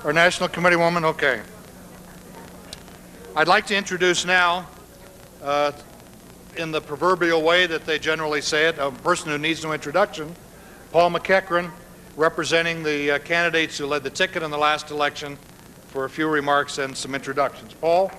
Our National Committee woman? Okay. I'd like to introduce now, in the proverbial way that they generally say it, a person who needs no introduction, Paul McEachran, representing the candidates who led the ticket in the last election, for a few remarks and some introductions. Paul?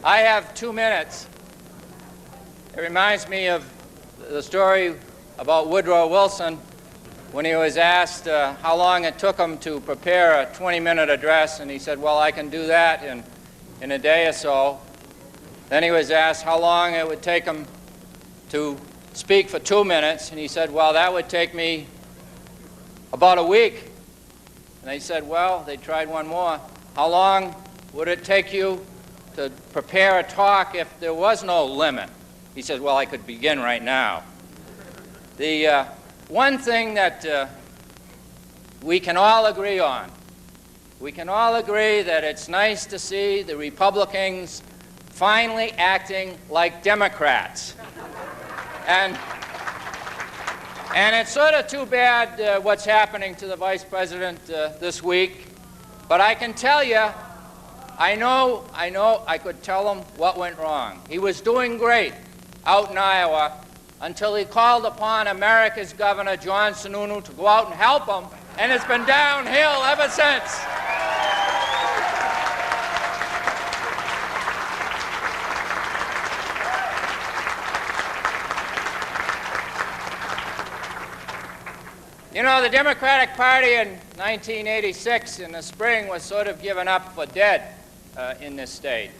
I have 2 minutes. It reminds me of the story about Woodrow Wilson when he was asked how long it took him to prepare a 20-minute address, and he said, well, I can do that in a day or so. Then he was asked how long it would take him to speak for 2 minutes, and he said, well, that would take me about a week. And they said, well, they tried one more. How long would it take you to prepare a talk if there was no limit? He says, well, I could begin right now. The one thing that we can all agree on, we can all agree that it's nice to see the Republicans finally acting like Democrats. And it's sort of too bad what's happening to the Vice President this week, but I can tell you, I know I could tell him what went wrong. He was doing great out in Iowa until he called upon America's Governor, John Sununu, to go out and help him, and it's been downhill ever since. You know, the Democratic Party in 1986 in the spring was sort of given up for dead in this state.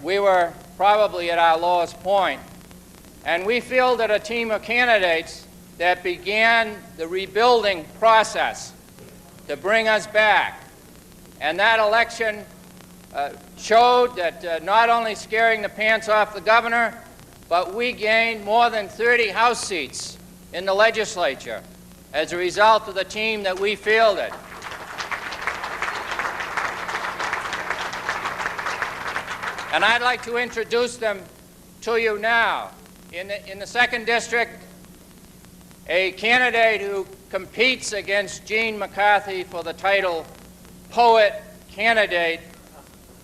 We were probably at our lowest point, and we fielded a team of candidates that began the rebuilding process to bring us back. And that election showed that not only scaring the pants off the governor, but we gained more than 30 House seats in the legislature as a result of the team that we fielded. And I'd like to introduce them to you now. In the 2nd District, a candidate who competes against Gene McCarthy for the title Poet Candidate,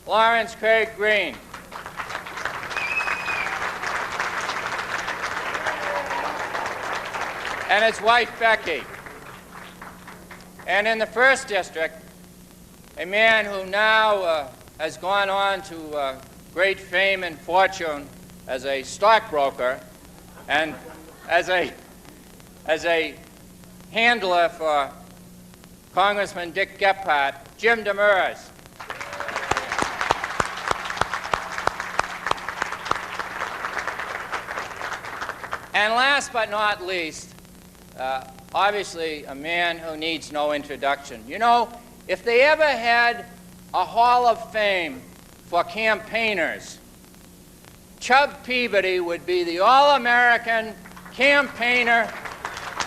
Lawrence Craig Green. And his wife, Becky. And in the 1st District, a man who now has gone on to great fame and fortune as a stockbroker and as a handler for Congressman Dick Gephardt, Jim Demers. And last but not least, obviously a man who needs no introduction. You know, if they ever had a Hall of Fame for campaigners, Chub Peabody would be the All-American campaigner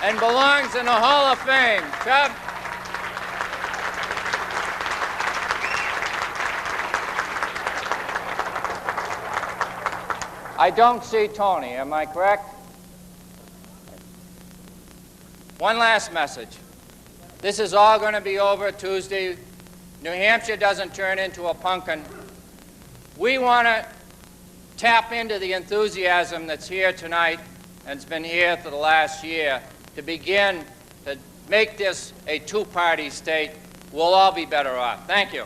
and belongs in the Hall of Fame. Chub? I don't see Tony, am I correct? One last message. This is all going to be over Tuesday. New Hampshire doesn't turn into a pumpkin. We want to tap into the enthusiasm that's here tonight and it's been here for the last year to begin to make this a two-party state. We'll all be better off. Thank you.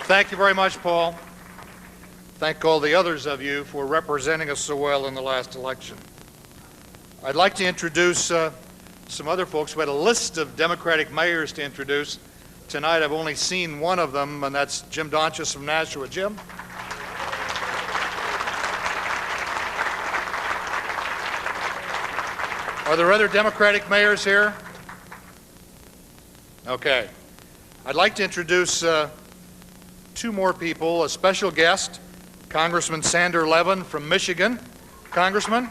Thank you very much, Paul. Thank all the others of you for representing us so well in the last election. I'd like to introduce some other folks. We had a list of Democratic mayors to introduce. Tonight I've only seen one of them, and that's Jim Donchis from Nashua. Jim? Are there other Democratic mayors here? Okay. I'd like to introduce two more people, a special guest, Congressman Sander Levin from Michigan. Congressman.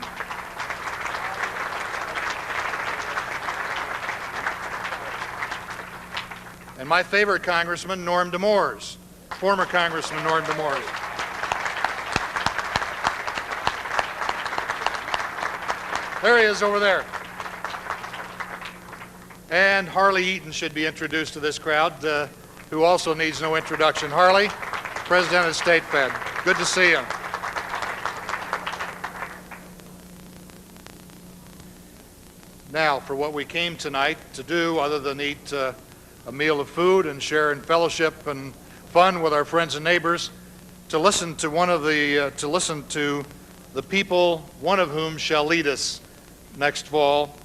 And my favorite congressman, Norm Demores, former Congressman Norm Demores. There he is over there. And Harley Eaton should be introduced to this crowd, who also needs no introduction. Harley, President of State Fed. Good to see you. Now, for what we came tonight to do, other than eat a meal of food and share in fellowship and fun with our friends and neighbors, to listen to the people, one of whom shall lead us next fall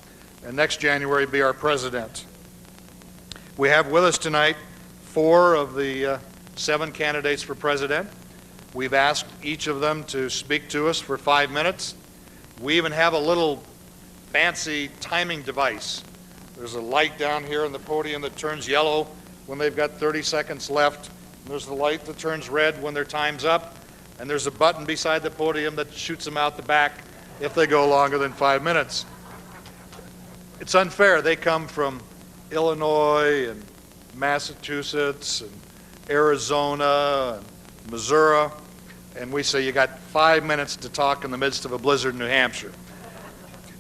and next January be our president. We have with us tonight 4 of the 7 candidates for president. We've asked each of them to speak to us for 5 minutes. We even have a little fancy timing device. There's a light down here on the podium that turns yellow when they've got 30 seconds left. There's the light that turns red when their time's up. And there's a button beside the podium that shoots them out the back if they go longer than 5 minutes. It's unfair. They come from Illinois and Massachusetts and Arizona and Missouri, and we say you got 5 minutes to talk in the midst of a blizzard in New Hampshire.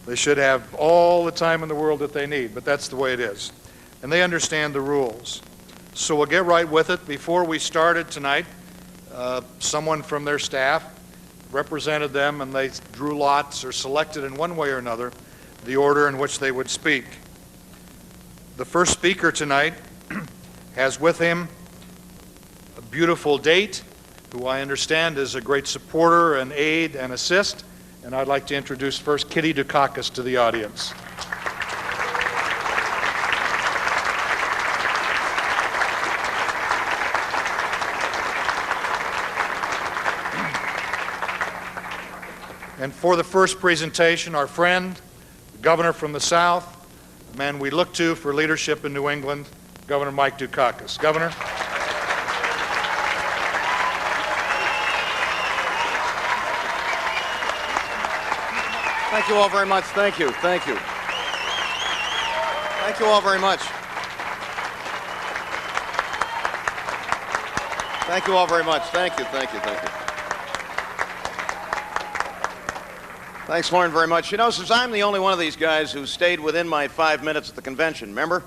They should have all the time in the world that they need, but that's the way it is. And they understand the rules. So we'll get right with it. Before we started tonight, someone from their staff represented them, and they drew lots or selected in one way or another the order in which they would speak. The first speaker tonight has with him a beautiful date, who I understand is a great supporter and aid and assist, and I'd like to introduce first Kitty Dukakis to the audience. And for the first presentation, our friend, the governor from the South, the man we look to for leadership in New England, Governor Mike Dukakis. Governor. Thank you all very much. Thank you. Thank you. Thank you all very much. Thank you all very much. Thank you. Thank you. Thank you. Thanks, Lauren, very much. You know, since I'm the only one of these guys who stayed within my 5 minutes at the convention, remember?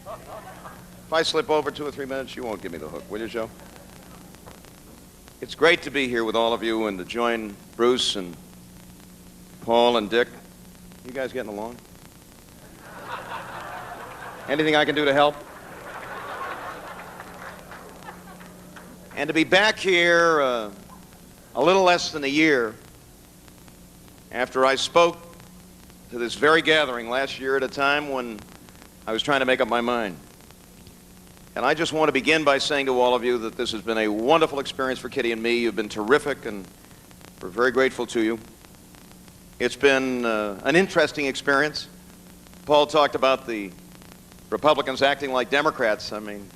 If I slip over 2 or 3 minutes, you won't give me the hook, will you, Joe? It's great to be here with all of you and to join Bruce and Paul and Dick. You guys getting along? Anything I can do to help? And to be back here a little less than a year after I spoke to this very gathering last year at a time when I was trying to make up my mind. And I just want to begin by saying to all of you that this has been a wonderful experience for Kitty and me. You've been terrific, and we're very grateful to you. It's been an interesting experience. Paul talked about the Republicans acting like Democrats. I mean,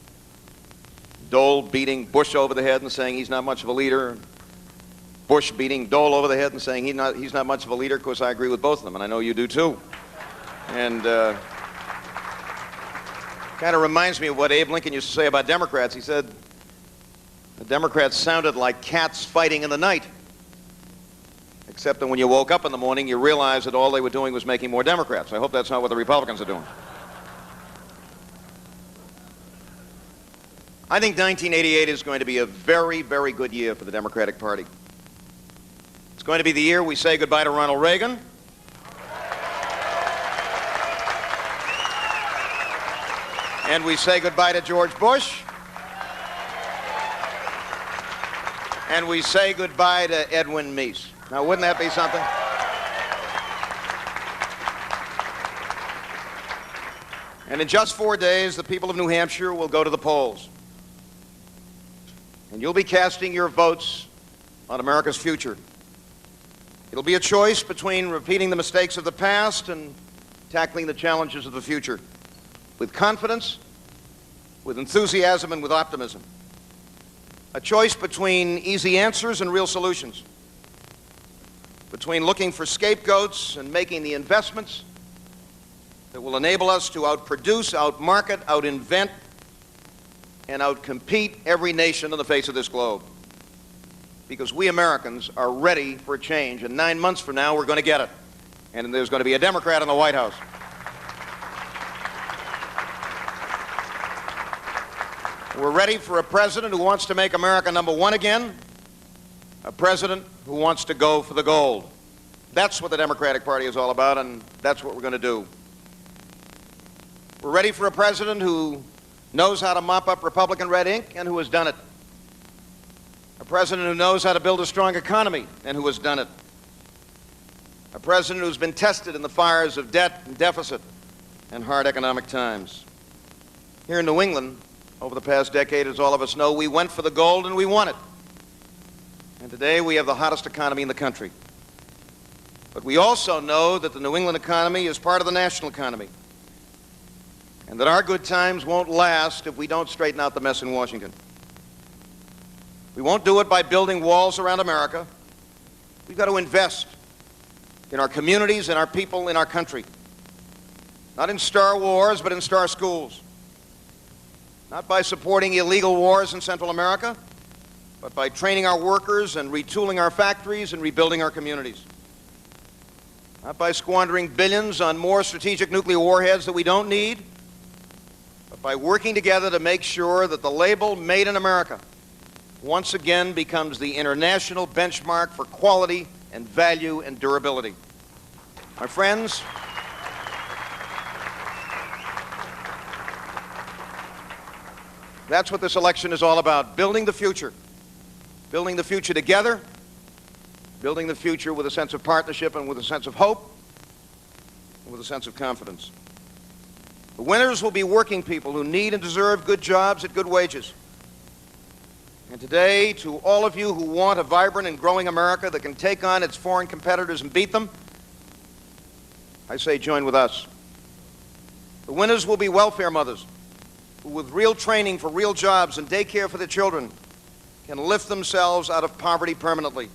Dole beating Bush over the head and saying he's not much of a leader. Bush beating Dole over the head and saying he's not much of a leader. Of course, I agree with both of them, and I know you do too. And kind of reminds me of what Abe Lincoln used to say about Democrats. He said, the Democrats sounded like cats fighting in the night. Except that when you woke up in the morning, you realized that all they were doing was making more Democrats. I hope that's not what the Republicans are doing. I think 1988 is going to be a very, very good year for the Democratic Party. It's going to be the year we say goodbye to Ronald Reagan. And we say goodbye to George Bush. And we say goodbye to Edwin Meese. Now, wouldn't that be something? And in just 4 days, the people of New Hampshire will go to the polls. And you'll be casting your votes on America's future. It'll be a choice between repeating the mistakes of the past and tackling the challenges of the future with confidence, with enthusiasm, and with optimism. A choice between easy answers and real solutions, between looking for scapegoats and making the investments that will enable us to outproduce, outmarket, outinvent, and outcompete every nation on the face of this globe. Because we Americans are ready for a change, and 9 months from now we're going to get it. And there's going to be a Democrat in the White House. We're ready for a president who wants to make America number one again, a president who wants to go for the gold. That's what the Democratic Party is all about, and that's what we're going to do. We're ready for a president who knows how to mop up Republican red ink and who has done it. A president who knows how to build a strong economy and who has done it. A president who's been tested in the fires of debt and deficit and hard economic times. Here in New England, over the past decade, as all of us know, we went for the gold and we won it. And today we have the hottest economy in the country. But we also know that the New England economy is part of the national economy, and that our good times won't last if we don't straighten out the mess in Washington. We won't do it by building walls around America. We've got to invest in our communities, in our people, in our country. Not in star wars, but in star schools. Not by supporting illegal wars in Central America, but by training our workers and retooling our factories and rebuilding our communities. Not by squandering billions on more strategic nuclear warheads that we don't need, but by working together to make sure that the label Made in America once again becomes the international benchmark for quality and value and durability. My friends, that's what this election is all about, building the future together, building the future with a sense of partnership and with a sense of hope and with a sense of confidence. The winners will be working people who need and deserve good jobs at good wages. And today, to all of you who want a vibrant and growing America that can take on its foreign competitors and beat them, I say join with us. The winners will be welfare mothers who, with real training for real jobs and daycare for their children, can lift themselves out of poverty permanently.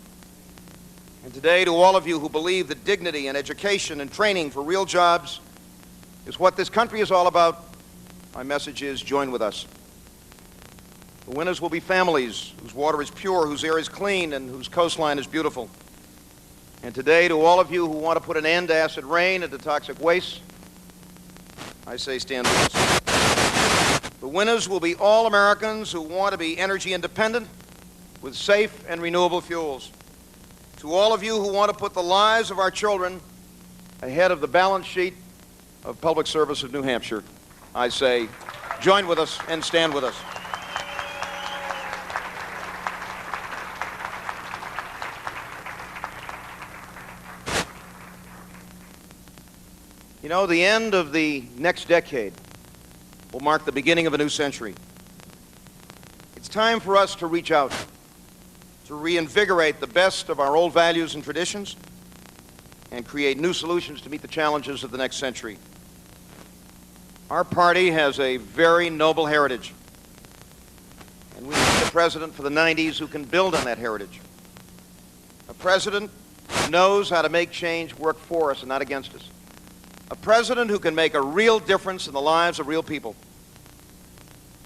And today, to all of you who believe that dignity and education and training for real jobs is what this country is all about, my message is join with us. The winners will be families whose water is pure, whose air is clean, and whose coastline is beautiful. And today, to all of you who want to put an end to acid rain and to toxic waste, I say stand with us. The winners will be all Americans who want to be energy independent with safe and renewable fuels. To all of you who want to put the lives of our children ahead of the balance sheet of Public Service of New Hampshire, I say join with us and stand with us. You know, the end of the next decade will mark the beginning of a new century. It's time for us to reach out, to reinvigorate the best of our old values and traditions, and create new solutions to meet the challenges of the next century. Our party has a very noble heritage, and we need a president for the 90s who can build on that heritage. A president who knows how to make change work for us and not against us. A president who can make a real difference in the lives of real people.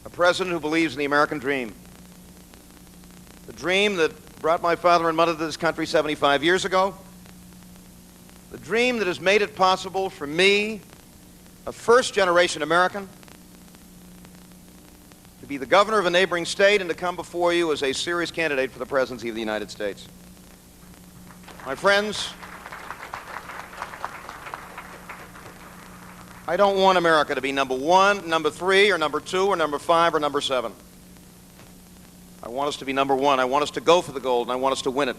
A president who believes in the American dream. The dream that brought my father and mother to this country 75 years ago. The dream that has made it possible for me, a first-generation American, to be the governor of a neighboring state and to come before you as a serious candidate for the presidency of the United States. My friends, I don't want America to be number 1, number 3, or number 2, or number 5, or number 7. I want us to be number 1. I want us to go for the gold, and I want us to win it.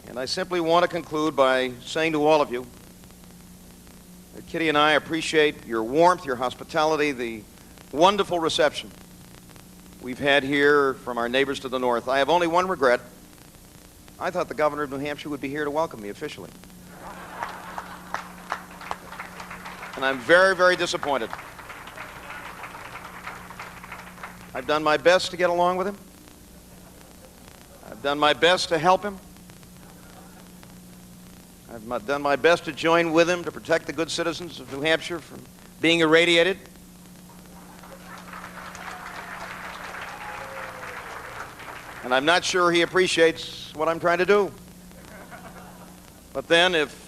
And I simply want to conclude by saying to all of you that Kitty and I appreciate your warmth, your hospitality, the wonderful reception we've had here from our neighbors to the north. I have only one regret. I thought the governor of New Hampshire would be here to welcome me officially. and I'm very, very disappointed. I've done my best to get along with him. I've done my best to help him. I've done my best to join with him to protect the good citizens of New Hampshire from being irradiated. And I'm not sure he appreciates what I'm trying to do. But then if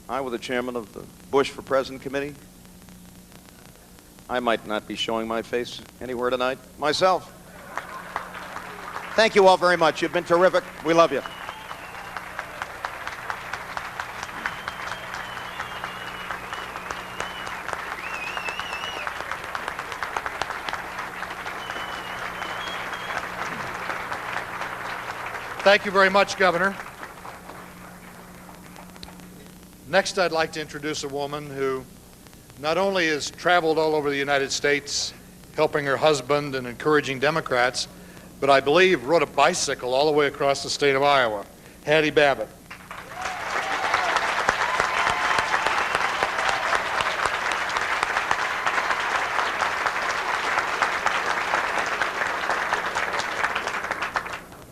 I were the chairman of the Bush for President Committee, I might not be showing my face anywhere tonight myself. Thank you all very much. You've been terrific. We love you. Thank you very much, Governor. Next, I'd like to introduce a woman who not only has traveled all over the United States helping her husband and encouraging Democrats, but I believe rode a bicycle all the way across the state of Iowa, Hattie Babbitt.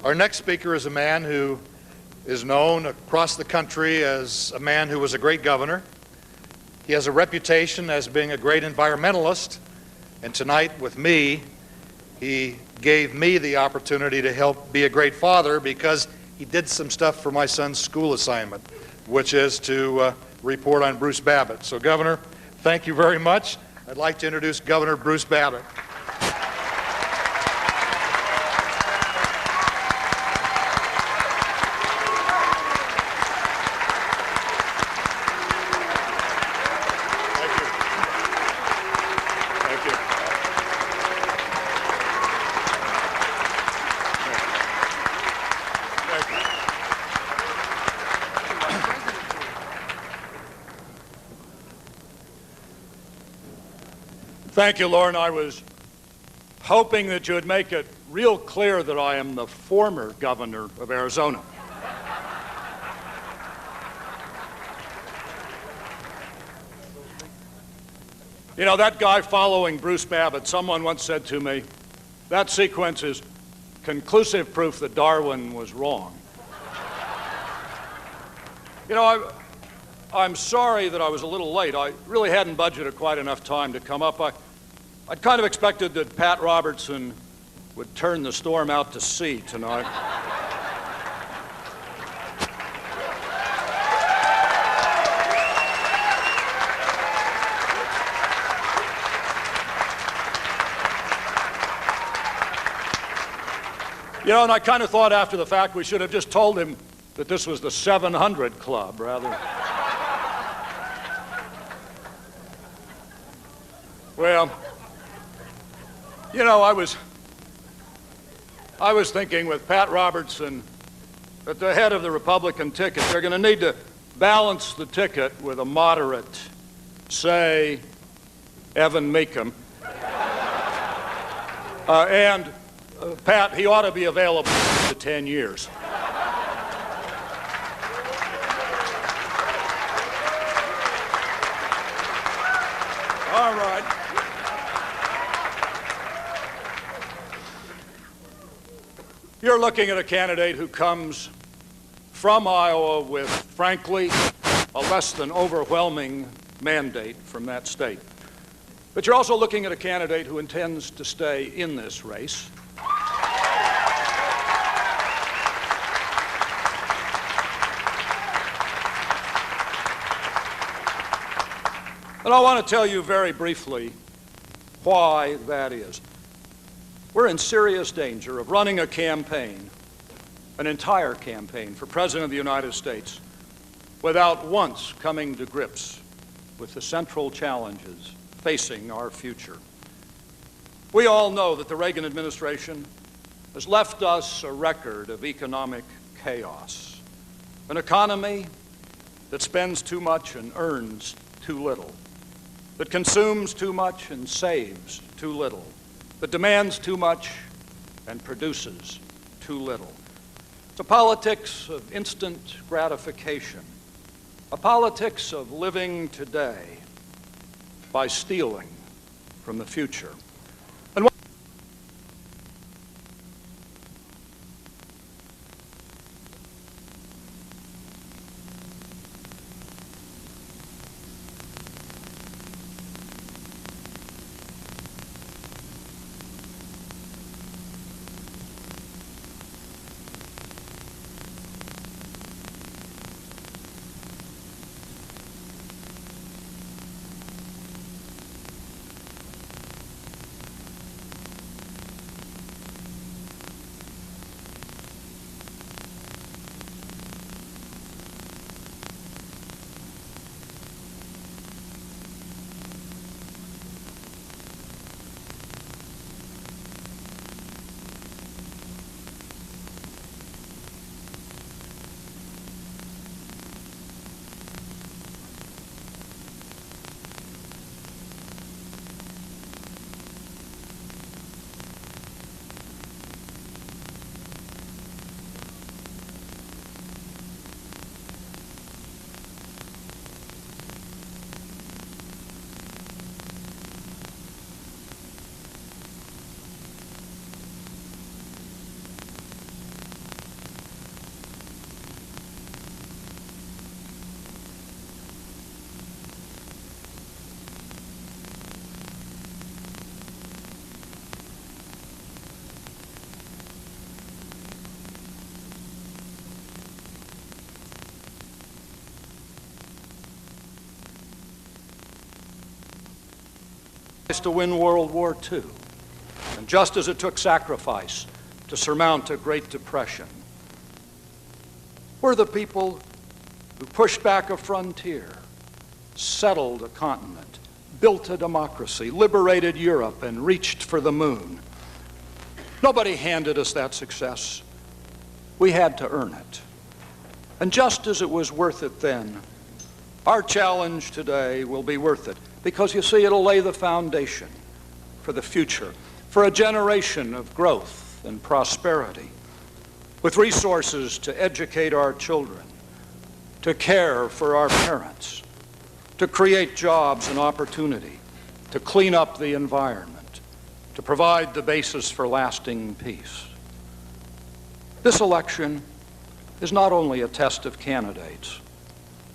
Our next speaker is a man who is known across the country as a man who was a great governor. He has a reputation as being a great environmentalist, and tonight with me, he gave me the opportunity to help be a great father because he did some stuff for my son's school assignment, which is to report on Bruce Babbitt. So, Governor, thank you very much. I'd like to introduce Governor Bruce Babbitt. Thank you, Lauren. I was hoping that you would make it real clear that I am the former governor of Arizona. You know, that guy following Bruce Babbitt, someone once said to me, that sequence is conclusive proof that Darwin was wrong. You know, I'm sorry that I was a little late. I really hadn't budgeted quite enough time to come up. I'd kind of expected that Pat Robertson would turn the storm out to sea tonight. You know, and I kind of thought after the fact we should have just told him that this was the 700 Club rather. Well, you know, I was thinking with Pat Robertson at the head of the Republican ticket, they're going to need to balance the ticket with a moderate, say, Evan Mecham. And Pat, he ought to be available for 10 years. All right. You're looking at a candidate who comes from Iowa with, frankly, a less than overwhelming mandate from that state. But you're also looking at a candidate who intends to stay in this race. And I want to tell you very briefly why that is. We're in serious danger of running a campaign, an entire campaign for President of the United States, without once coming to grips with the central challenges facing our future. We all know that the Reagan administration has left us a record of economic chaos, an economy that spends too much and earns too little, that consumes too much and saves too little, that demands too much and produces too little. It's a politics of instant gratification, a politics of living today by stealing from the future. And to win World War II, and just as it took sacrifice to surmount a Great Depression, we're the people who pushed back a frontier, settled a continent, built a democracy, liberated Europe, and reached for the moon. Nobody handed us that success. We had to earn it. And just as it was worth it then, our challenge today will be worth it, because you see, it'll lay the foundation for the future, for a generation of growth and prosperity, with resources to educate our children, to care for our parents, to create jobs and opportunity, to clean up the environment, to provide the basis for lasting peace. This election is not only a test of candidates.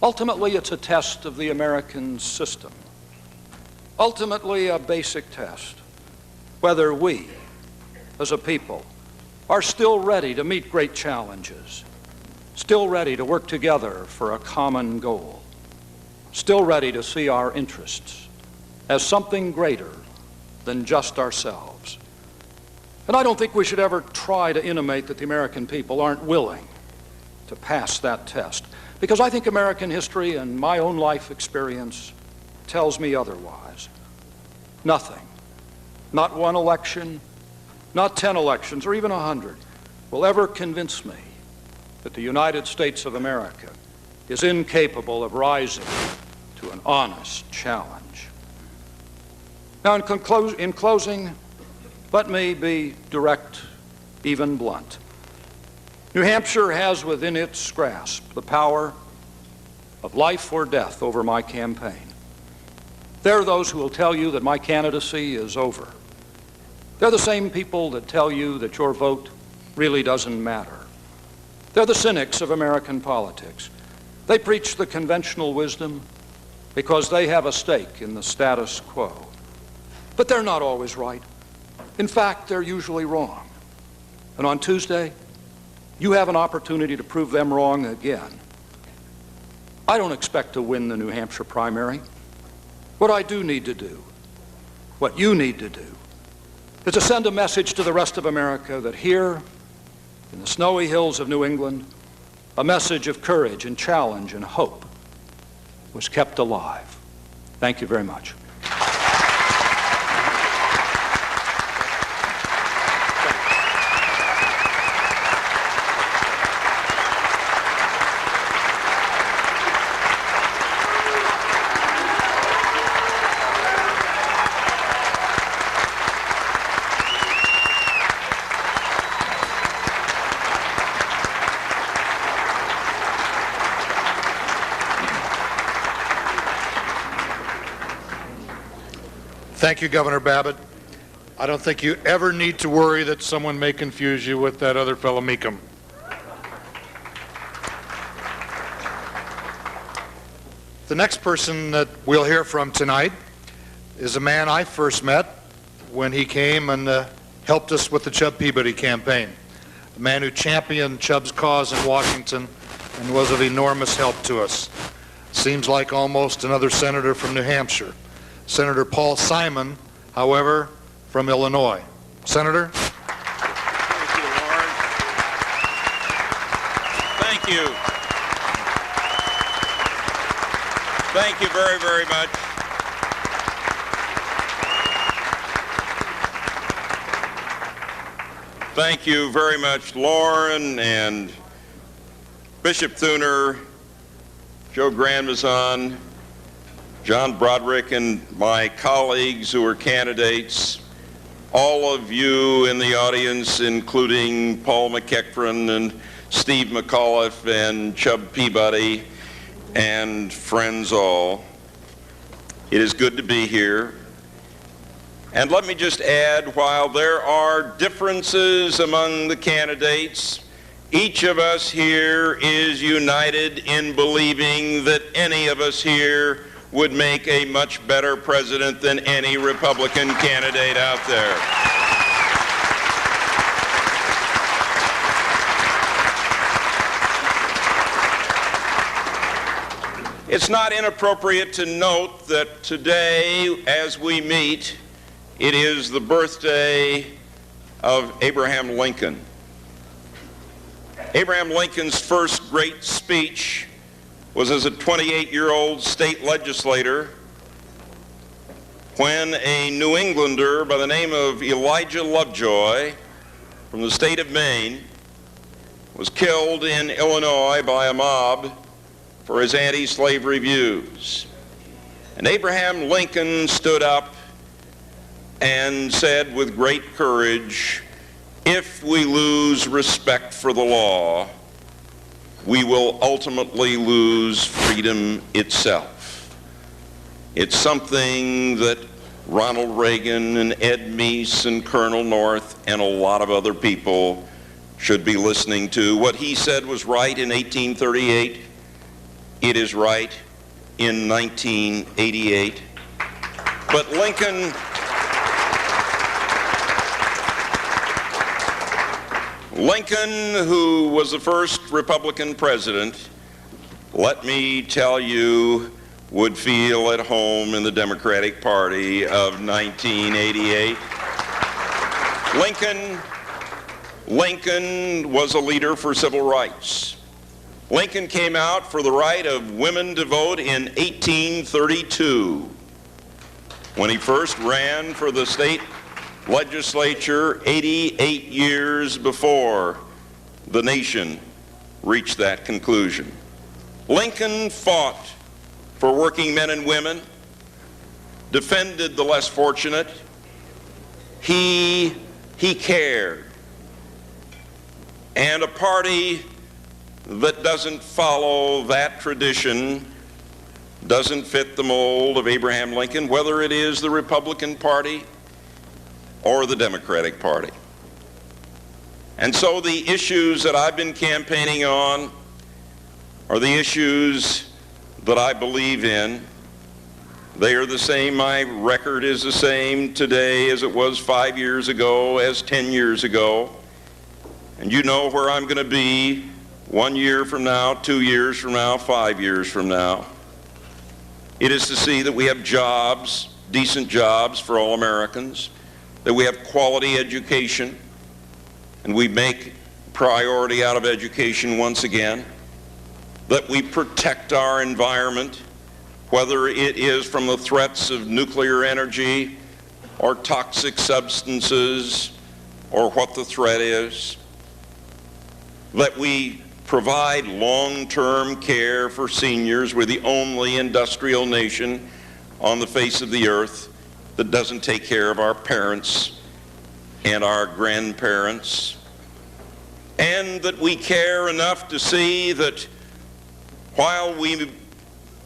Ultimately, it's a test of the American system. Ultimately, a basic test, whether we, as a people, are still ready to meet great challenges, still ready to work together for a common goal, still ready to see our interests as something greater than just ourselves. And I don't think we should ever try to intimate that the American people aren't willing to pass that test, because I think American history and my own life experience tells me otherwise. Nothing, not one election, not 10 elections, or even 100, will ever convince me that the United States of America is incapable of rising to an honest challenge. Now, in closing, let me be direct, even blunt. New Hampshire has within its grasp the power of life or death over my campaign. There are those who will tell you that my candidacy is over. They're the same people that tell you that your vote really doesn't matter. They're the cynics of American politics. They preach the conventional wisdom because they have a stake in the status quo. But they're not always right. In fact, they're usually wrong. And on Tuesday, you have an opportunity to prove them wrong again. I don't expect to win the New Hampshire primary. What I do need to do, what you need to do, is to send a message to the rest of America that here, in the snowy hills of New England, a message of courage and challenge and hope was kept alive. Thank you very much. Thank you, Governor Babbitt. I don't think you ever need to worry that someone may confuse you with that other fellow, Meekum. The next person that we'll hear from tonight is a man I first met when he came and helped us with the Chub Peabody campaign, a man who championed Chub's cause in Washington and was of enormous help to us. Seems like almost another senator from New Hampshire. Senator Paul Simon, however, from Illinois. Senator? Thank you, Lauren. Thank you. Thank you very, very much. Thank you very much, Lauren and Bishop Thuner, Joe Grandmazon, John Broderick, and my colleagues who are candidates, all of you in the audience, including Paul McEachran and Steve McAuliffe and Chub Peabody, and friends all. It is good to be here. And let me just add, while there are differences among the candidates, each of us here is united in believing that any of us here would make a much better president than any Republican candidate out there. It's not inappropriate to note that today, as we meet, it is the birthday of Abraham Lincoln. Abraham Lincoln's first great speech was as a 28-year-old state legislator when a New Englander by the name of Elijah Lovejoy from the state of Maine was killed in Illinois by a mob for his anti-slavery views. And Abraham Lincoln stood up and said with great courage, if we lose respect for the law, we will ultimately lose freedom itself. It's something that Ronald Reagan and Ed Meese and Colonel North and a lot of other people should be listening to. What he said was right in 1838. It is right in 1988. But Lincoln Lincoln, who was the first Republican president, let me tell you, would feel at home in the Democratic Party of 1988. Lincoln was a leader for civil rights. Lincoln came out for the right of women to vote in 1832 when he first ran for the state legislature 88 years before the nation reached that conclusion. Lincoln fought for working men and women, defended the less fortunate. He cared. And a party that doesn't follow that tradition doesn't fit the mold of Abraham Lincoln, whether it is the Republican Party or the Democratic Party. And so the issues that I've been campaigning on are the issues that I believe in. They are the same. My record is the same today as it was 5 years ago, as 10 years ago. And you know where I'm going to be 1 year from now, 2 years from now, 5 years from now. It is to see that we have jobs, decent jobs for all Americans, that we have quality education, and we make priority out of education once again, that we protect our environment, whether it is from the threats of nuclear energy or toxic substances or what the threat is, that we provide long-term care for seniors. We're the only industrial nation on the face of the earth that doesn't take care of our parents and our grandparents, and that we care enough to see that while we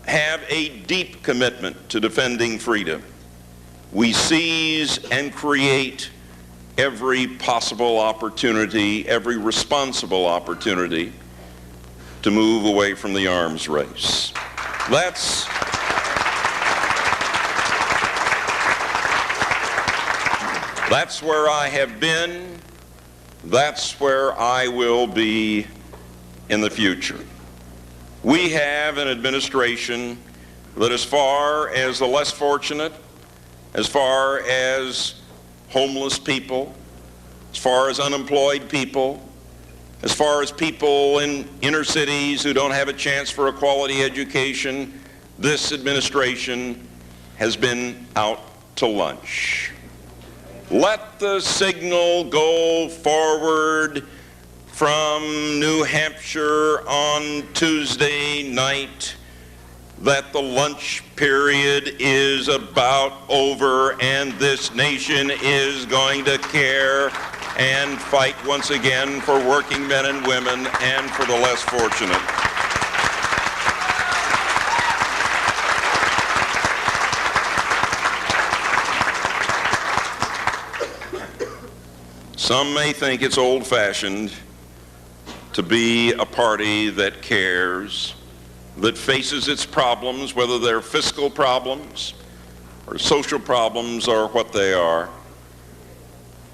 have a deep commitment to defending freedom, we seize and create every possible opportunity, every responsible opportunity to move away from the arms race. That's where I have been. That's where I will be in the future. We have an administration that, as far as the less fortunate, as far as homeless people, as far as unemployed people, as far as people in inner cities who don't have a chance for a quality education, this administration has been out to lunch. Let the signal go forward from New Hampshire on Tuesday night that the lunch period is about over and this nation is going to care and fight once again for working men and women and for the less fortunate. Some may think it's old-fashioned to be a party that cares, that faces its problems, whether they're fiscal problems or social problems or what they are.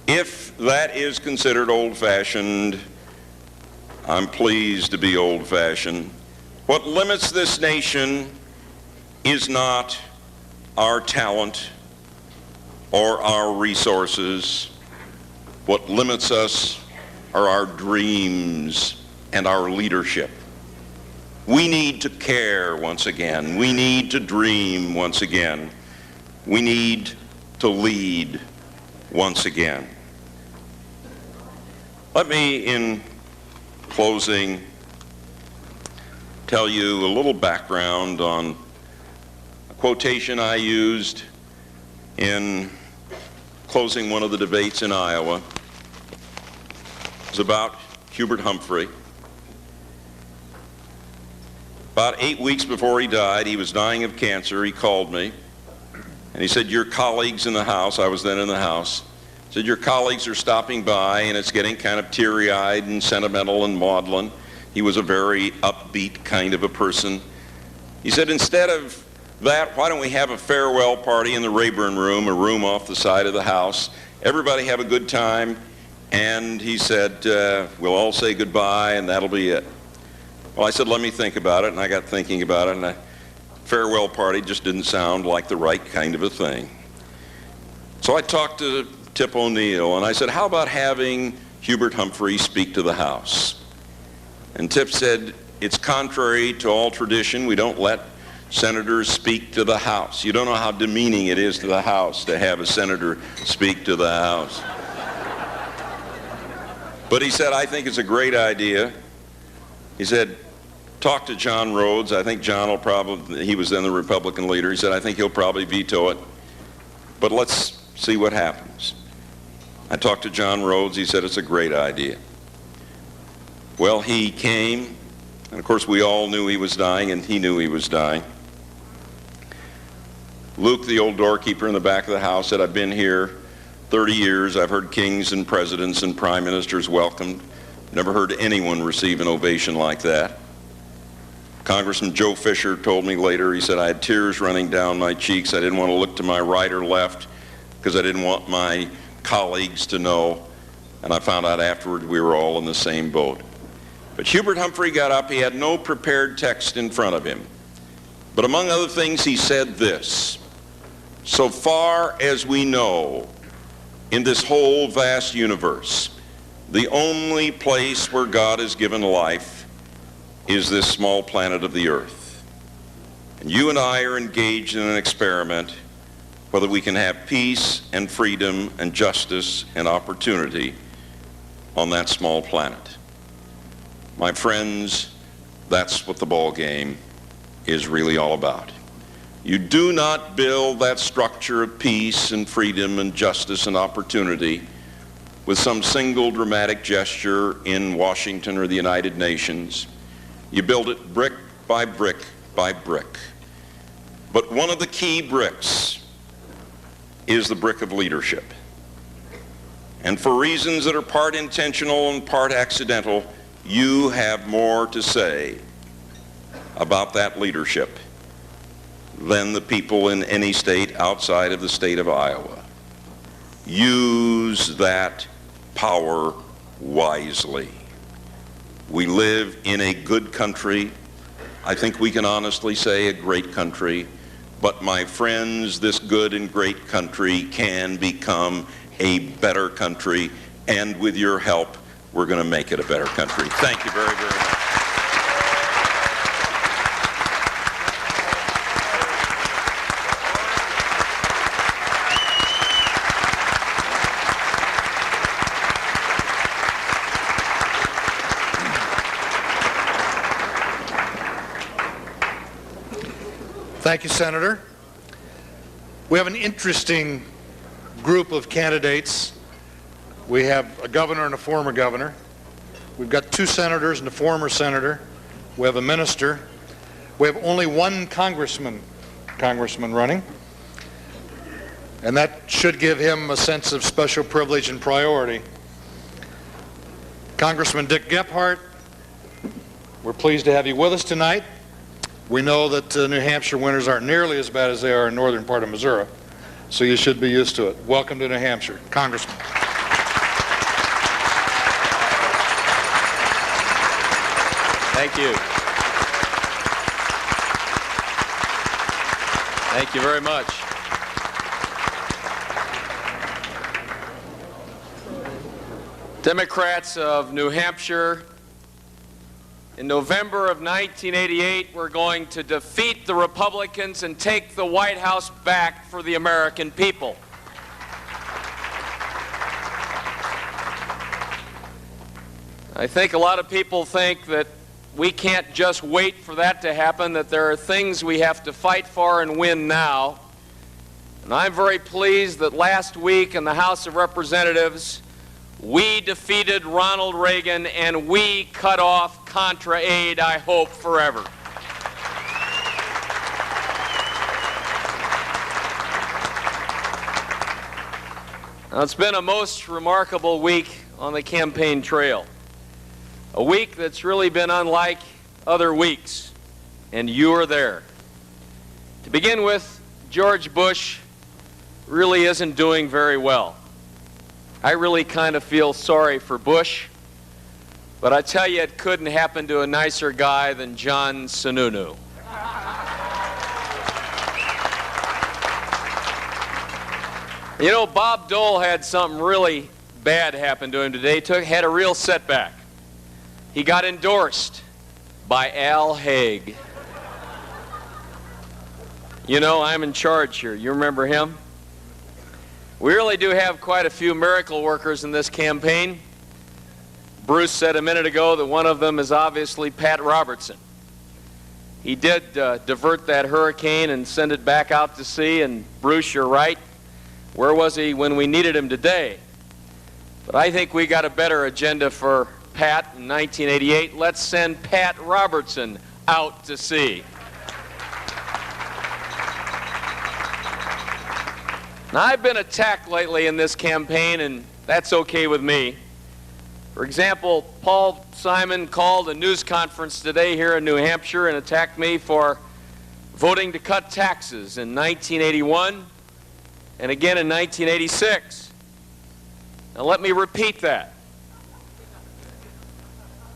If that is considered old-fashioned, I'm pleased to be old-fashioned. What limits this nation is not our talent or our resources. What limits us are our dreams and our leadership. We need to care once again. We need to dream once again. We need to lead once again. Let me, in closing, tell you a little background on a quotation I used in closing one of the debates in Iowa. It was about Hubert Humphrey. About 8 weeks before he died, he was dying of cancer. He called me and he said, "Your colleagues in the House," I was then in the House, said, "Your colleagues are stopping by and it's getting kind of teary-eyed and sentimental and maudlin." He was a very upbeat kind of a person. He said, "Instead of that, why don't we have a farewell party in the Rayburn Room, a room off the side of the House? Everybody have a good time." And he said, "We'll all say goodbye and that'll be it." Well, I said, "Let me think about it." And I got thinking about it, and a farewell party just didn't sound like the right kind of a thing. So I talked to Tip O'Neill, and I said, "How about having Hubert Humphrey speak to the House?" And Tip said, "It's contrary to all tradition. We don't let senators speak to the House. You don't know how demeaning it is to the House to have a senator speak to the House." But he said, "I think it's a great idea." He said, "Talk to John Rhodes. I think John will probably," he was then the Republican leader, he said, "I think he'll probably veto it. But let's see what happens." I talked to John Rhodes. He said, "It's a great idea." Well, he came, and of course we all knew he was dying, and he knew he was dying. Luke, the old doorkeeper in the back of the house, said, "I've been here 30 years. I've heard kings and presidents and prime ministers welcomed. Never heard anyone receive an ovation like that." Congressman Joe Fisher told me later, he said, "I had tears running down my cheeks. I didn't want to look to my right or left because I didn't want my colleagues to know." And I found out afterward we were all in the same boat. But Hubert Humphrey got up. He had no prepared text in front of him. But among other things, he said this: "So far as we know, in this whole vast universe, the only place where God has given life is this small planet of the earth. And you and I are engaged in an experiment whether we can have peace and freedom and justice and opportunity on that small planet." My friends, that's what the ball game is really all about. You do not build that structure of peace and freedom and justice and opportunity with some single dramatic gesture in Washington or the United Nations. You build it brick by brick by brick. But one of the key bricks is the brick of leadership. And for reasons that are part intentional and part accidental, you have more to say about that leadership than the people in any state outside of the state of Iowa. Use that power wisely. We live in a good country. I think we can honestly say a great country. But my friends, this good and great country can become a better country, and with your help, we're going to make it a better country. Thank you very, very much. Thank you, Senator. We have an interesting group of candidates. We have a governor and a former governor. We've got 2 senators and a former senator. We have a minister. We have only 1 congressman running. And that should give him a sense of special privilege and priority. Congressman Dick Gephardt, we're pleased to have you with us tonight. We know that New Hampshire winters aren't nearly as bad as they are in northern part of Missouri, so you should be used to it. Welcome to New Hampshire, Congressman. Thank you. Thank you very much. Democrats of New Hampshire, in November of 1988, we're going to defeat the Republicans and take the White House back for the American people. I think a lot of people think that we can't just wait for that to happen, that there are things we have to fight for and win now. And I'm very pleased that last week in the House of Representatives, we defeated Ronald Reagan and we cut off Contra aid, I hope, forever. Now, it's been a most remarkable week on the campaign trail. A week that's really been unlike other weeks, and you are there. To begin with, George Bush really isn't doing very well. I really kind of feel sorry for Bush, but I tell you, it couldn't happen to a nicer guy than John Sununu. You know, Bob Dole had something really bad happen to him today. Had a real setback. He got endorsed by Al Haig. You know, I'm in charge here. You remember him? We really do have quite a few miracle workers in this campaign. Bruce said a minute ago that one of them is obviously Pat Robertson. He did divert that hurricane and send it back out to sea, and Bruce, you're right. Where was he when we needed him today? But I think we got a better agenda for Pat in 1988. Let's send Pat Robertson out to sea. Now, I've been attacked lately in this campaign, and that's okay with me. For example, Paul Simon called a news conference today here in New Hampshire and attacked me for voting to cut taxes in 1981 and again in 1986. Now, let me repeat that.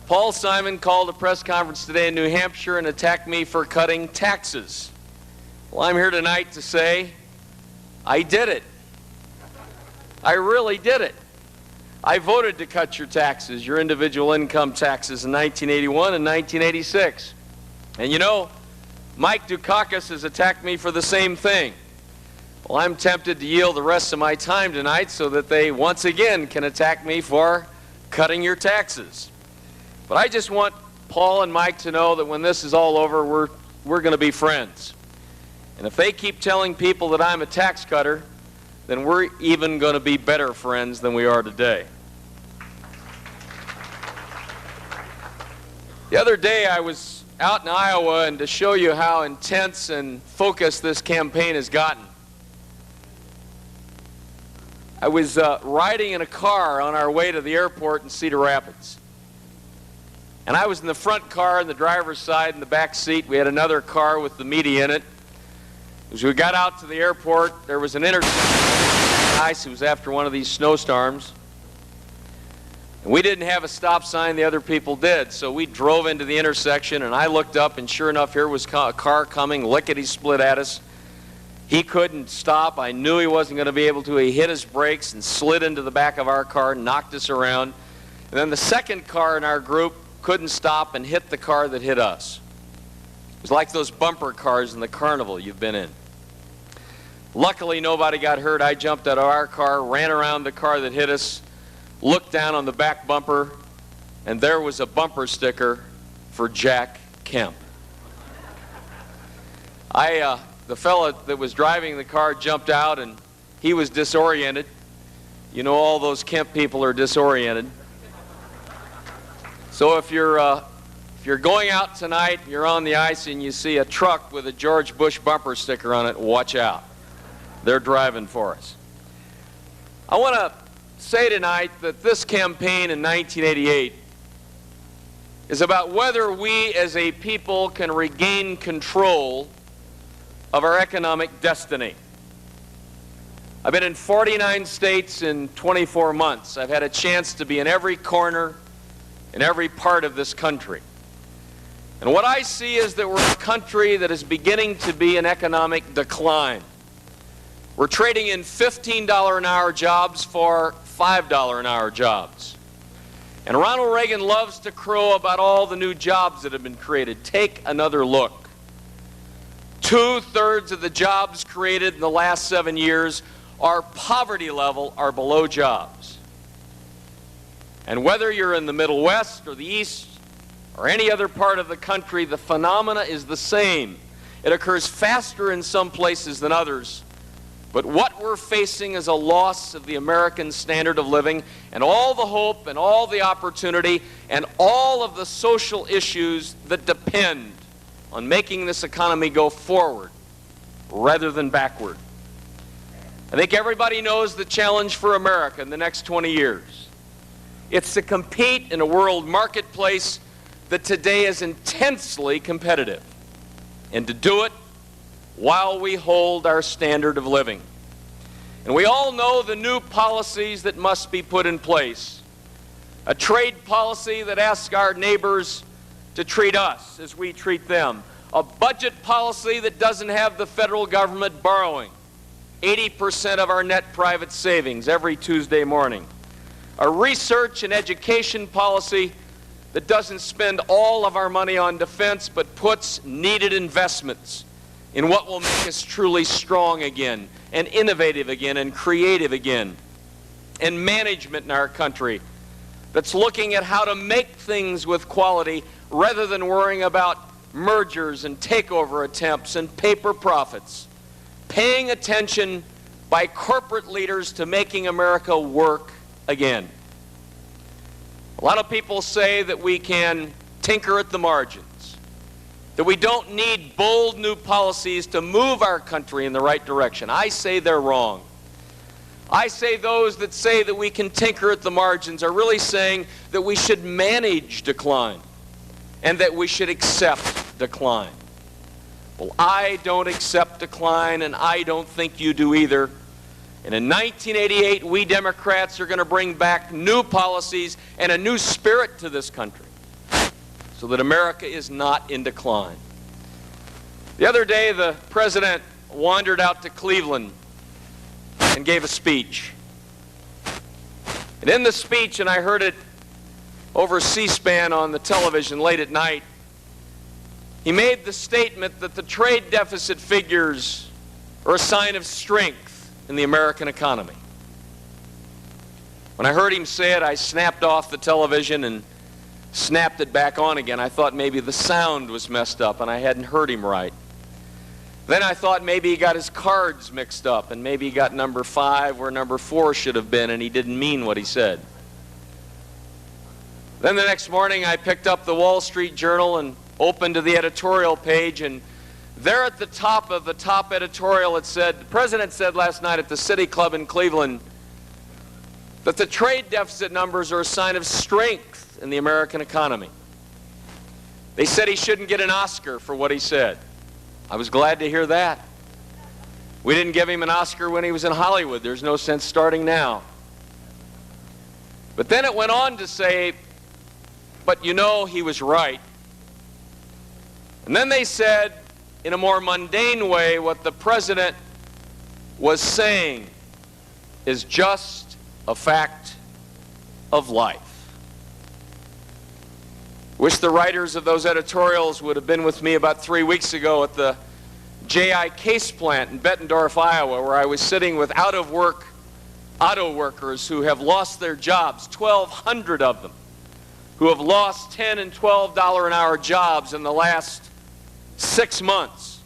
Paul Simon called a press conference today in New Hampshire and attacked me for cutting taxes. Well, I'm here tonight to say I did it. I really did it. I voted to cut your taxes, your individual income taxes, in 1981 and 1986. And you know, Mike Dukakis has attacked me for the same thing. Well, I'm tempted to yield the rest of my time tonight so that they once again can attack me for cutting your taxes. But I just want Paul and Mike to know that when this is all over, we're going to be friends. And if they keep telling people that I'm a tax cutter, then we're even going to be better friends than we are today. The other day I was out in Iowa, and to show you how intense and focused this campaign has gotten, I was riding in a car on our way to the airport in Cedar Rapids. And I was in the front car in the driver's side in the back seat. We had another car with the media in it. As we got out to the airport, there was an intersection. It was after one of these snowstorms. And we didn't have a stop sign, the other people did. So we drove into the intersection, and I looked up, and sure enough, here was a car coming, lickety-split at us. He couldn't stop. I knew he wasn't going to be able to. He hit his brakes and slid into the back of our car, knocked us around. And then the second car in our group couldn't stop and hit the car that hit us. It was like those bumper cars in the carnival you've been in. Luckily, nobody got hurt. I jumped out of our car, ran around the car that hit us, looked down on the back bumper, and there was a bumper sticker for Jack Kemp. The fella that was driving the car jumped out, and he was disoriented. You know, all those Kemp people are disoriented. So if you're going out tonight, you're on the ice, and you see a truck with a George Bush bumper sticker on it, watch out. They're driving for us. I want to say tonight that this campaign in 1988 is about whether we as a people can regain control of our economic destiny. I've been in 49 states in 24 months. I've had a chance to be in every corner, in every part of this country. And what I see is that we're a country that is beginning to be in economic decline. We're trading in $15 an hour jobs for $5 an hour jobs. And Ronald Reagan loves to crow about all the new jobs that have been created. Take another look. 2/3 of the jobs created in the last 7 years are poverty level, are below jobs. And whether you're in the Middle West or the East or any other part of the country, the phenomena is the same. It occurs faster in some places than others. But what we're facing is a loss of the American standard of living, and all the hope and all the opportunity and all of the social issues that depend on making this economy go forward rather than backward. I think everybody knows the challenge for America in the next 20 years. It's to compete in a world marketplace that today is intensely competitive, and to do it while we hold our standard of living. And we all know the new policies that must be put in place. A trade policy that asks our neighbors to treat us as we treat them. A budget policy that doesn't have the federal government borrowing 80% of our net private savings every Tuesday morning. A research and education policy that doesn't spend all of our money on defense but puts needed investments in what will make us truly strong again, and innovative again, and creative again. And management in our country that's looking at how to make things with quality rather than worrying about mergers and takeover attempts and paper profits. Paying attention by corporate leaders to making America work again. A lot of people say that we can tinker at the margins, that we don't need bold new policies to move our country in the right direction. I say they're wrong. I say those that say that we can tinker at the margins are really saying that we should manage decline and that we should accept decline. Well, I don't accept decline, and I don't think you do either. And in 1988, we Democrats are going to bring back new policies and a new spirit to this country, so that America is not in decline. The other day, the president wandered out to Cleveland and gave a speech. And in the speech, and I heard it over C-SPAN on the television late at night, he made the statement that the trade deficit figures are a sign of strength in the American economy. When I heard him say it, I snapped off the television and snapped it back on again. I thought maybe the sound was messed up and I hadn't heard him right. Then I thought maybe he got his cards mixed up and maybe he got number 5 where number 4 should have been and he didn't mean what he said. Then the next morning I picked up the Wall Street Journal and opened to the editorial page, and there at the top of the top editorial it said, the president said last night at the City Club in Cleveland that the trade deficit numbers are a sign of strength in the American economy. They said he shouldn't get an Oscar for what he said. I was glad to hear that. We didn't give him an Oscar when he was in Hollywood. There's no sense starting now. But then it went on to say, but you know, he was right. And then they said, in a more mundane way, what the president was saying is just a fact of life. Wish the writers of those editorials would have been with me about 3 weeks ago at the J.I. Case plant in Bettendorf, Iowa, where I was sitting with out-of-work auto workers who have lost their jobs, 1,200 of them, who have lost $10 and $12 an hour jobs in the last 6 months.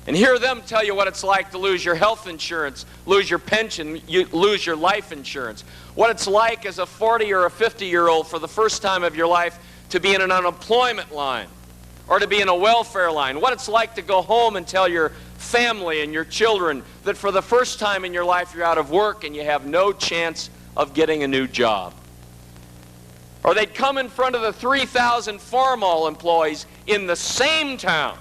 And hear them tell you what it's like to lose your health insurance, lose your pension, lose your life insurance. What it's like as a 40 or a 50-year-old for the first time of your life to be in an unemployment line or to be in a welfare line. What it's like to go home and tell your family and your children that for the first time in your life you're out of work and you have no chance of getting a new job. Or they'd come in front of the 3,000 Farmall employees in the same town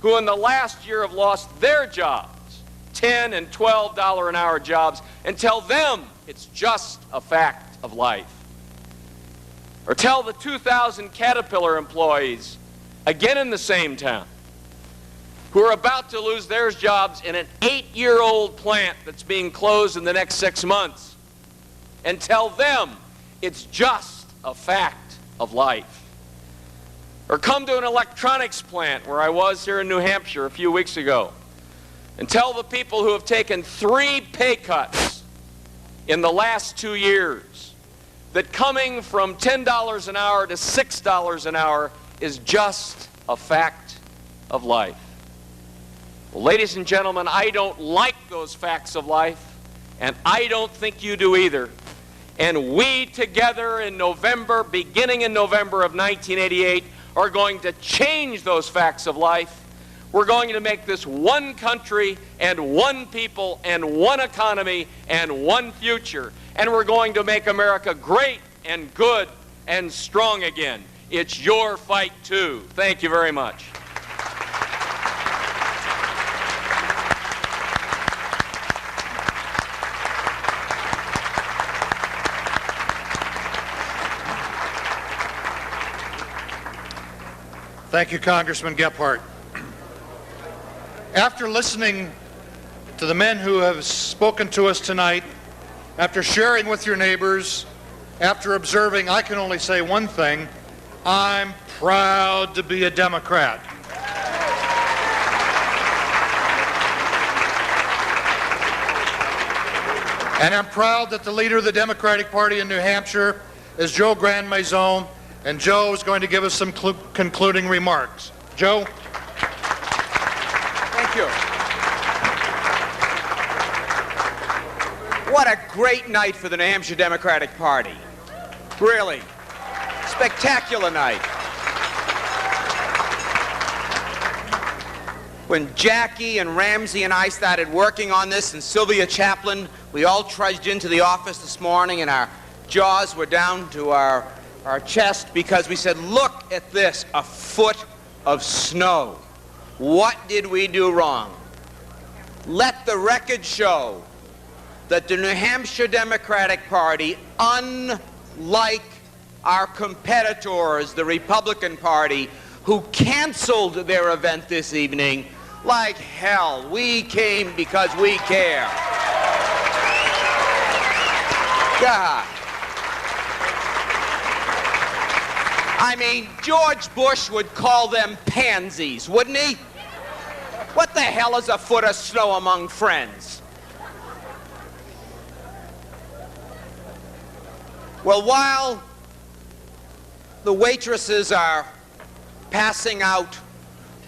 who in the last year have lost their jobs, $10 and $12 an hour jobs, and tell them it's just a fact of life. Or tell the 2,000 Caterpillar employees, again in the same town, who are about to lose their jobs in an 8-year-old plant that's being closed in the next 6 months, and tell them it's just a fact of life. Or come to an electronics plant where I was here in New Hampshire a few weeks ago and tell the people who have taken 3 pay cuts in the last 2 years that coming from $10 an hour to $6 an hour is just a fact of life. Well, ladies and gentlemen, I don't like those facts of life, and I don't think you do either. And we together in November, beginning in November of 1988, are going to change those facts of life. We're going to make this one country and one people and one economy and one future. And we're going to make America great and good and strong again. It's your fight too. Thank you very much. Thank you, Congressman Gephardt. After listening to the men who have spoken to us tonight, after sharing with your neighbors, after observing, I can only say one thing: I'm proud to be a Democrat. And I'm proud that the leader of the Democratic Party in New Hampshire is Joe Grandmaison, and Joe is going to give us some concluding remarks. Joe? Thank you. What a great night for the New Hampshire Democratic Party. Really. Spectacular night. When Jackie and Ramsey and I started working on this, and Sylvia Chaplin, we all trudged into the office this morning and our jaws were down to our chest because we said, look at this, a foot of snow. What did we do wrong? Let the record show that the New Hampshire Democratic Party, unlike our competitors, the Republican Party, who canceled their event this evening, like hell, we came because we care. God. I mean, George Bush would call them pansies, wouldn't he? What the hell is a foot of snow among friends? Well, while the waitresses are passing out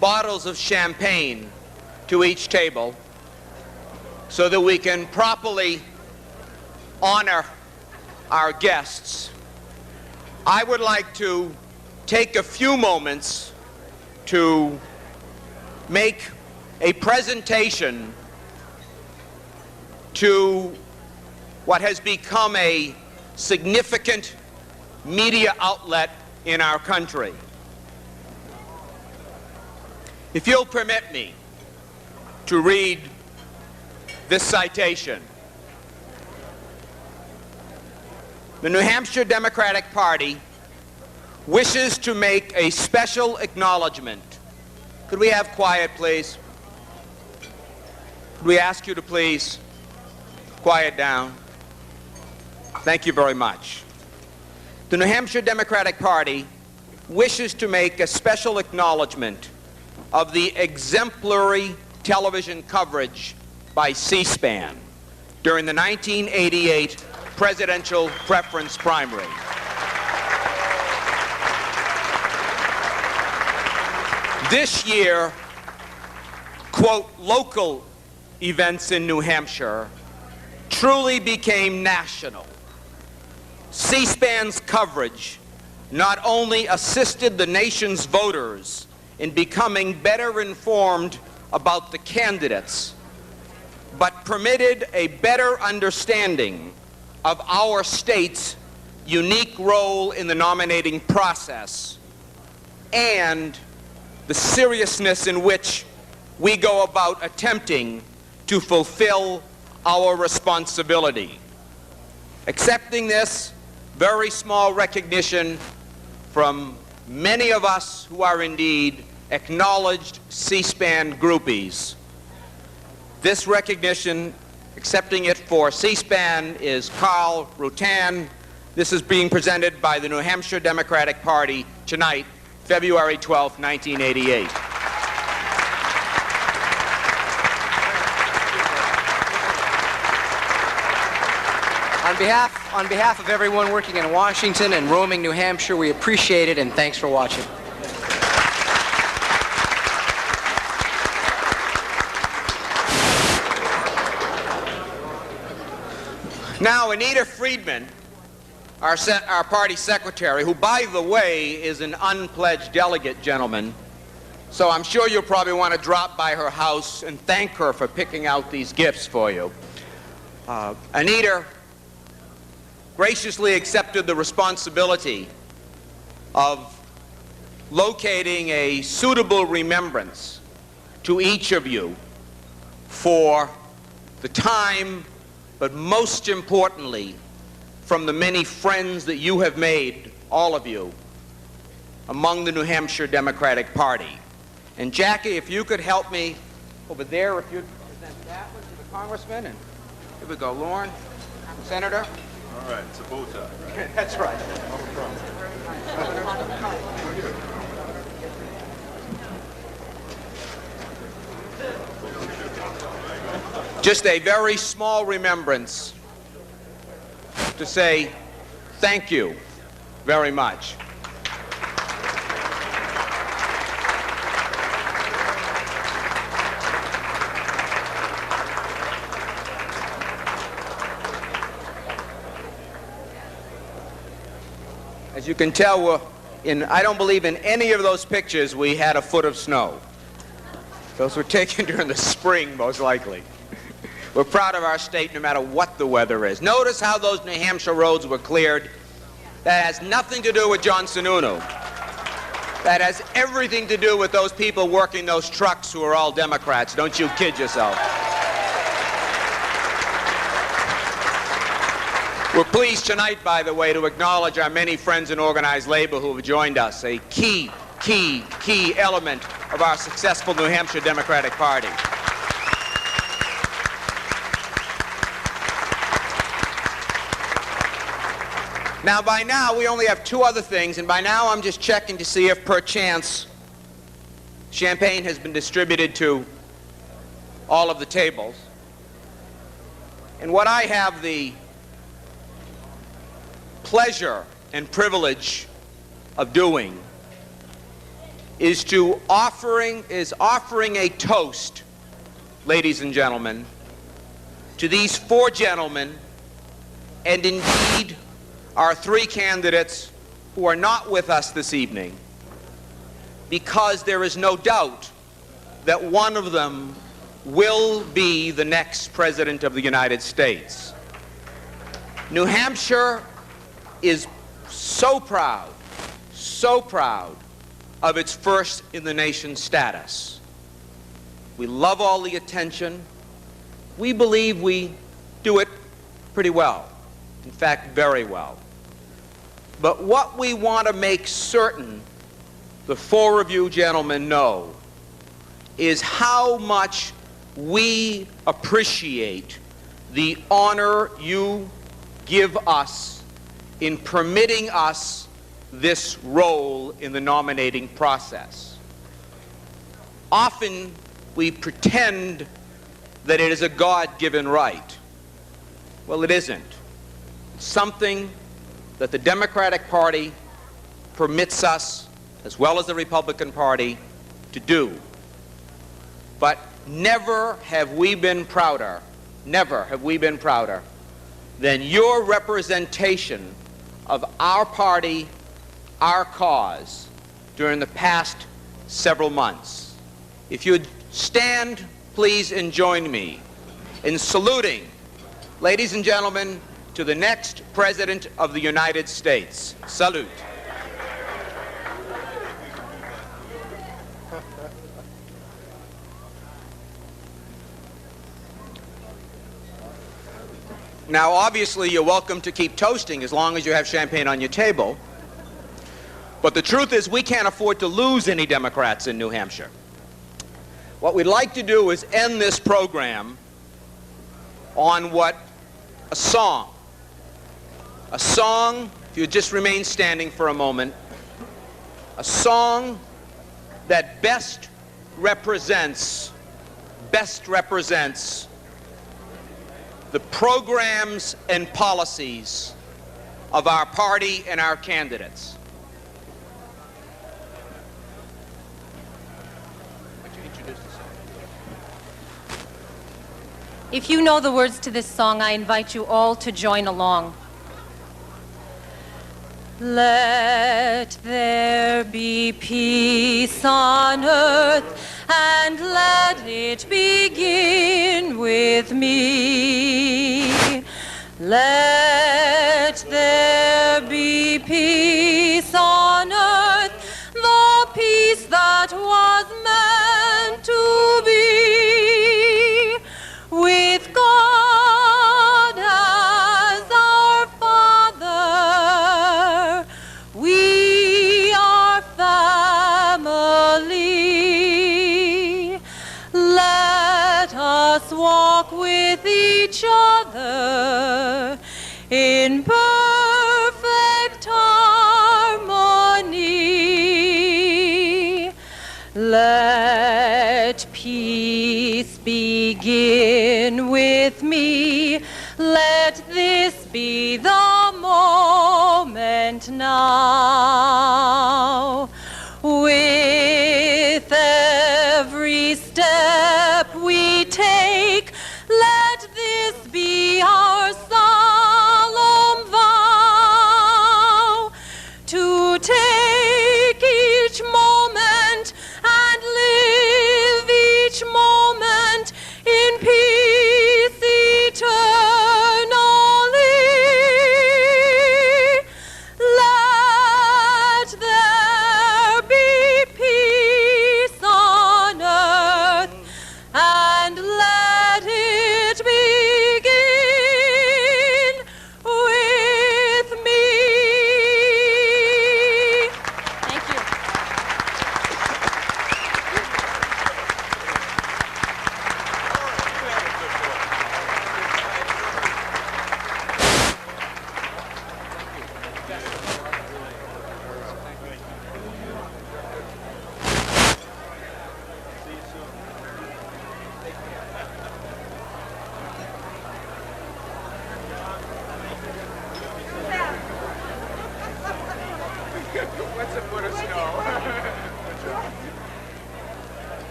bottles of champagne to each table so that we can properly honor our guests, I would like to take a few moments to make a presentation to what has become a significant media outlet in our country. If you'll permit me to read this citation. The New Hampshire Democratic Party wishes to make a special acknowledgement. Could we have quiet, please? Could we ask you to please quiet down? Thank you very much. The New Hampshire Democratic Party wishes to make a special acknowledgement of the exemplary television coverage by C-SPAN during the 1988 presidential preference primary. This year, quote, local events in New Hampshire truly became national. C-SPAN's coverage not only assisted the nation's voters in becoming better informed about the candidates, but permitted a better understanding of our state's unique role in the nominating process and the seriousness in which we go about attempting to fulfill our responsibility. Accepting this very small recognition from many of us who are indeed acknowledged C-SPAN groupies. This recognition, accepting it for C-SPAN, is Carl Rutan. This is being presented by the New Hampshire Democratic Party tonight, February 12, 1988. On behalf of everyone working in Washington and roaming New Hampshire, we appreciate it and thanks for watching. Now, Anita Friedman, our party secretary, who, by the way, is an unpledged delegate, gentlemen, so I'm sure you'll probably want to drop by her house and thank her for picking out these gifts for you. Anita graciously accepted the responsibility of locating a suitable remembrance to each of you for the time, but most importantly, from the many friends that you have made, all of you, among the New Hampshire Democratic Party. And Jackie, if you could help me over there, if you'd present that one to the congressman, and here we go, Lauren, Senator. All right, it's a bow tie, right? That's right. Just a very small remembrance to say thank you very much. As you can tell, I don't believe in any of those pictures we had a foot of snow. Those were taken during the spring, most likely. We're proud of our state no matter what the weather is. Notice how those New Hampshire roads were cleared. That has nothing to do with John Sununu. That has everything to do with those people working those trucks who are all Democrats. Don't you kid yourself. We're pleased tonight, by the way, to acknowledge our many friends in organized labor who have joined us, a key element of our successful New Hampshire Democratic Party. Now, by now, we only have two other things, and by now I'm just checking to see if, perchance, champagne has been distributed to all of the tables. And what I have the pleasure and privilege of doing is offering a toast, ladies and gentlemen, to these four gentlemen, and indeed our three candidates who are not with us this evening, because there is no doubt that one of them will be the next President of the United States. New Hampshire is so proud of its first-in-the-nation status. We love all the attention. We believe we do it pretty well. In fact, very well. But what we want to make certain the four of you gentlemen know is how much we appreciate the honor you give us in permitting us this role in the nominating process. Often we pretend that it is a God-given right. Well, it isn't. It's something that the Democratic Party permits us, as well as the Republican Party, to do. But never have we been prouder than your representation of our party, our cause, during the past several months. If you'd stand, please, and join me in saluting, ladies and gentlemen, to the next President of the United States. Salute. Now, obviously, you're welcome to keep toasting as long as you have champagne on your table. But the truth is, we can't afford to lose any Democrats in New Hampshire. What we'd like to do is end this program on a song. A song, if you just remain standing for a moment, a song that best represents the programs and policies of our party and our candidates. If you know the words to this song, I invite you all to join along. Let there be peace on earth, and let it begin with me. Let there be peace on earth, the peace that was meant to be, with God as our Father, we are family. Let us walk with each other in perfect harmony. Let peace begin with me. Let this be the moment now. With every step we take, let this be our solemn vow to take each moment and live each moment in peace eternally.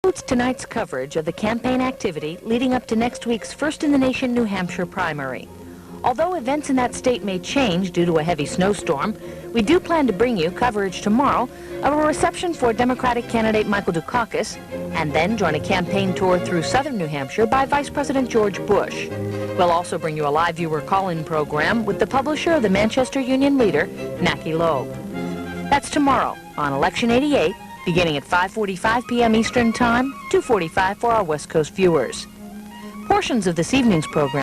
includes tonight's coverage of the campaign activity leading up to next week's first-in-the-nation New Hampshire primary. Although events in that state may change due to a heavy snowstorm, we do plan to bring you coverage tomorrow of a reception for Democratic candidate Michael Dukakis, and then join a campaign tour through southern New Hampshire by Vice President George Bush. We'll also bring you a live viewer call-in program with the publisher of the Manchester Union Leader, Naki Loeb. That's tomorrow on Election 88, beginning at 5:45 p.m. Eastern Time, 2:45 for our West Coast viewers. Portions of this evening's program